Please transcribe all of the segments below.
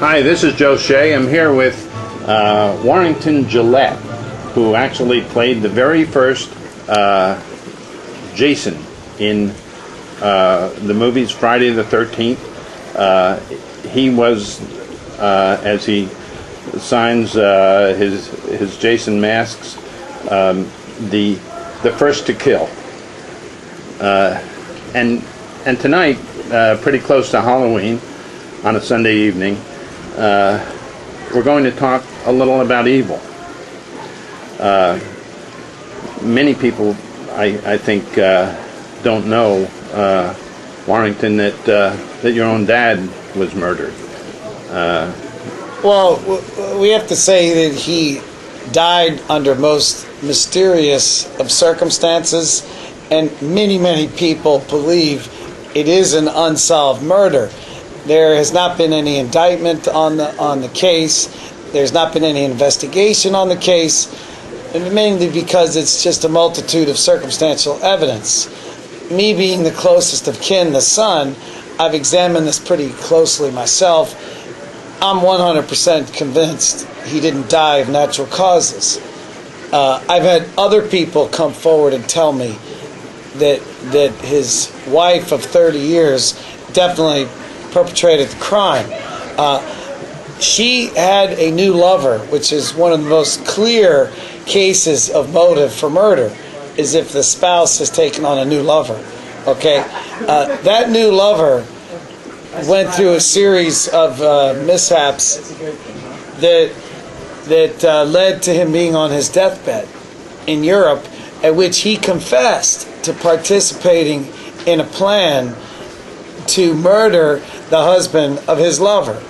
Hi, this is Joe Shea. I'm here with Warrington Gillette, who actually played the very first Jason in the movies Friday the 13th. He was, as he signs his Jason masks, the first to kill. And tonight, pretty close to Halloween, on a Sunday evening, we're going to talk a little about evil. Many people, I think, don't know, Warrington, that your own dad was murdered. Well, we have to say that he died under most mysterious of circumstances, and many people believe it is an unsolved murder. There has not been any indictment on the case. There's not been any investigation on the case, and mainly because it's just a multitude of circumstantial evidence. Me being the closest of kin, the son, I've examined this pretty closely myself. I'm 100% convinced he didn't die of natural causes. I've had other people come forward and tell me that his wife of 30 years definitely perpetrated the crime. She had a new lover, which is one of the most clear cases of motive for murder, is if the spouse has taken on a new lover. Okay, that new lover went through a series of mishaps that led to him being on his deathbed in Europe, at which he confessed to participating in a plan to murder the husband of his lover,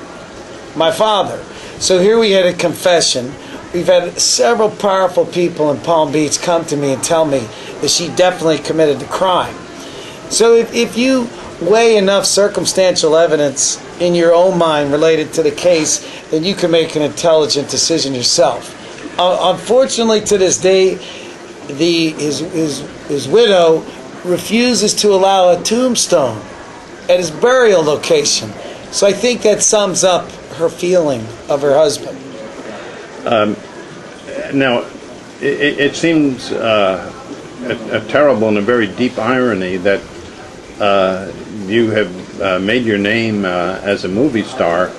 my father. So here we had a confession. We've had several powerful people in Palm Beach come to me and tell me that she definitely committed the crime. So if you weigh enough circumstantial evidence in your own mind related to the case, then you can make an intelligent decision yourself. Unfortunately, to this day, his widow refuses to allow a tombstone at his burial location. So I think that sums up her feeling of her husband. Now, it seems a terrible and a very deep irony that you have made your name as a movie star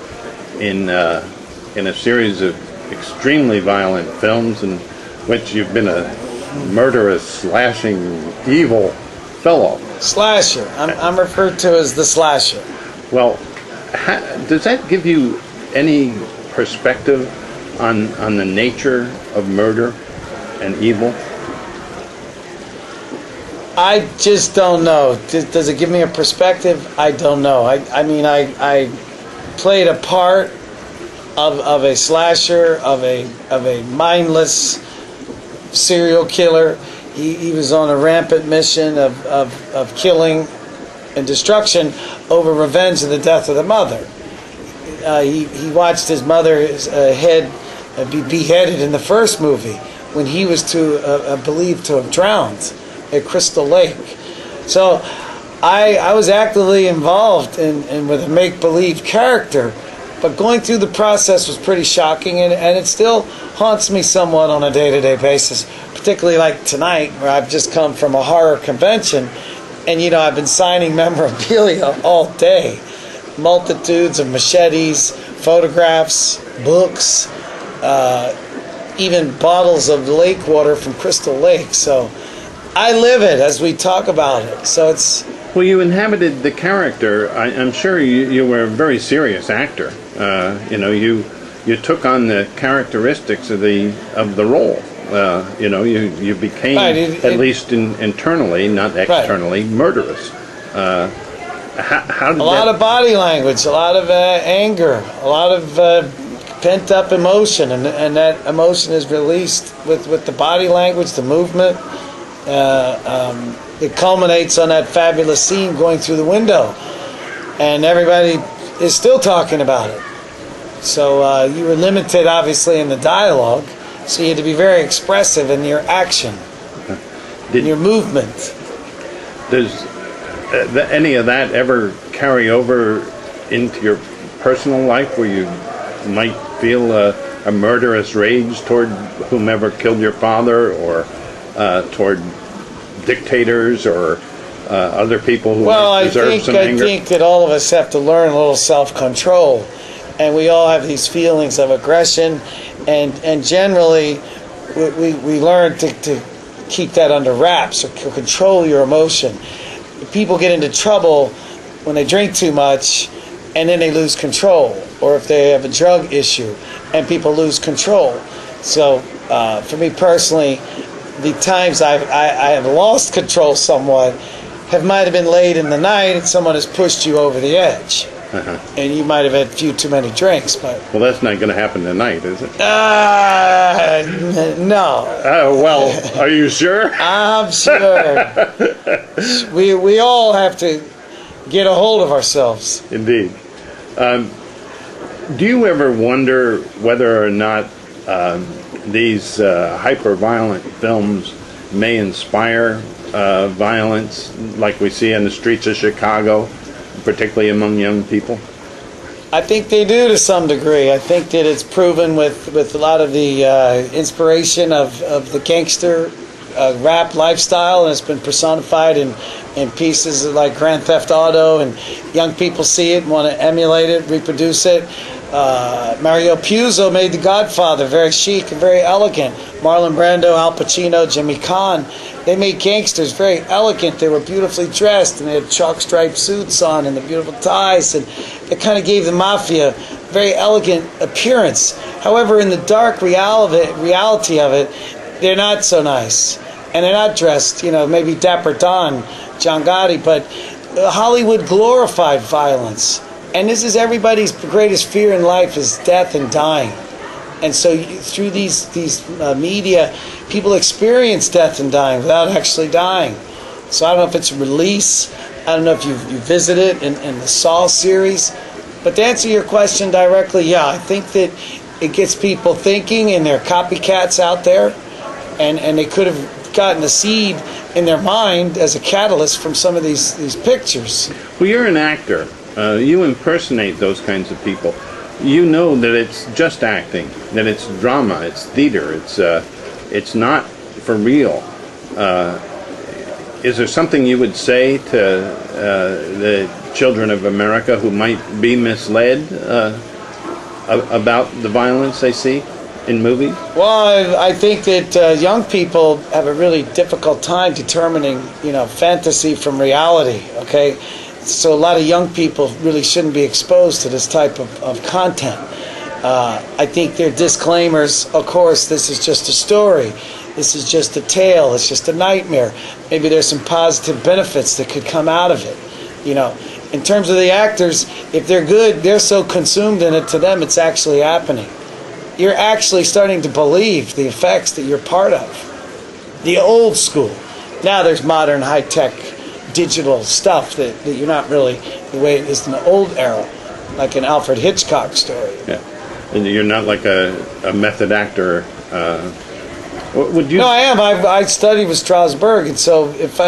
in a series of extremely violent films in which you've been a murderous, slashing, evil fellow. Slasher. I'm referred to as the slasher. Well, does that give you any perspective on the nature of murder and evil? I just don't know. Does it give me a perspective? I don't know. I mean, I played a part of a slasher, of a mindless serial killer. He was on a rampant mission of killing and destruction over revenge of the death of the mother. He watched his mother's head be beheaded in the first movie when he was believed to have drowned at Crystal Lake. So I was actively involved in with a make-believe character, but going through the process was pretty shocking, and it still haunts me somewhat on a day-to-day basis, particularly like tonight, where I've just come from a horror convention, and I've been signing memorabilia all day. Multitudes of machetes, photographs, books, even bottles of lake water from Crystal Lake. So I live it as we talk about it. So it's... Well, you inhabited the character. I'm sure you were a very serious actor. You took on the characteristics of the role. You became, right, at least internally, not externally, right, murderous. How did a lot of body language, a lot of anger, a lot of pent-up emotion, and that emotion is released with the body language, the movement. It culminates on that fabulous scene going through the window, and everybody is still talking about it. So you were limited, obviously, in the dialogue, so you had to be very expressive in your action, in your movement. Does any of that ever carry over into your personal life where you might feel a murderous rage toward whomever killed your father, or toward dictators, or other people who might deserve some anger? I think that all of us have to learn a little self-control, and we all have these feelings of aggression, and generally we learn to keep that under wraps, or control your emotion. People get into trouble when they drink too much, and then they lose control, or if they have a drug issue and people lose control. So for me personally, the times I have lost control somewhat might have been late in the night, and someone has pushed you over the edge. And you might have had a few too many drinks, but... Well, that's not going to happen tonight, is it? No. Well, are you sure? I'm sure. We all have to get a hold of ourselves. Indeed. Do you ever wonder whether or not these hyper-violent films may inspire violence like we see in the streets of Chicago, particularly among young people? I think they do to some degree. I think that it's proven with a lot of the inspiration of the gangster rap lifestyle, and it's been personified in pieces like Grand Theft Auto, and young people see it and want to emulate it, reproduce it. Mario Puzo made The Godfather very chic and very elegant. Marlon Brando, Al Pacino, Jimmy Caan, they made gangsters very elegant. They were beautifully dressed, and they had chalk-striped suits on and the beautiful ties, and it kind of gave the mafia a very elegant appearance. However, in the dark reality of it, they're not so nice, and they're not dressed, maybe Dapper Don, John Gotti, but Hollywood glorified violence. And this is everybody's greatest fear in life, is death and dying. And so through these media, people experience death and dying without actually dying. So I don't know if it's a release. I don't know if you visit it in the Saw series. But to answer your question directly, yeah, I think that it gets people thinking, and there are copycats out there. And they could have gotten a seed in their mind as a catalyst from some of these pictures. Well, you're an actor. You impersonate those kinds of people. You know that it's just acting, that it's drama, it's theater, it's not for real. Is there something you would say to the children of America who might be misled about the violence they see in movies? Well, I think that young people have a really difficult time determining, fantasy from reality, okay? So a lot of young people really shouldn't be exposed to this type of content. I think there are disclaimers. Of course, this is just a story. This is just a tale. It's just a nightmare. Maybe there's some positive benefits that could come out of it. In terms of the actors, if they're good, they're so consumed in it, to them it's actually happening. You're actually starting to believe the effects that you're part of. The old school. Now there's modern, high-tech, digital stuff that you're not really the way it is in the old era, like an Alfred Hitchcock story. Yeah, and you're not like a method actor. Would you? No, I am. I studied with Strasberg, and so if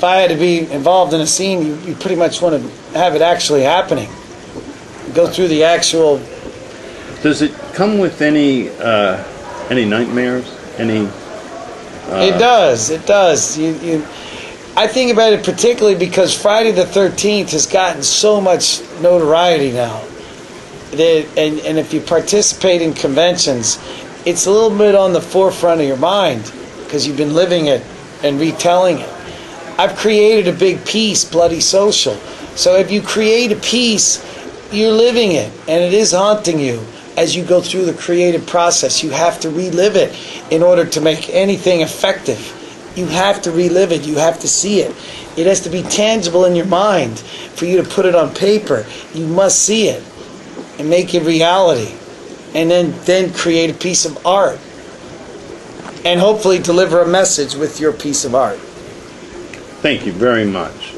I had to be involved in a scene, you pretty much want to have it actually happening. Go through the actual. Does it come with any nightmares? Any? It does. It does. I think about it particularly because Friday the 13th has gotten so much notoriety now. And if you participate in conventions, it's a little bit on the forefront of your mind because you've been living it and retelling it. I've created a big piece, Bloody Social. So if you create a piece, you're living it, and it is haunting you. As you go through the creative process, you have to relive it in order to make anything effective. You have to relive it. You have to see it. It has to be tangible in your mind for you to put it on paper. You must see it and make it reality, and then create a piece of art, and hopefully deliver a message with your piece of art. Thank you very much.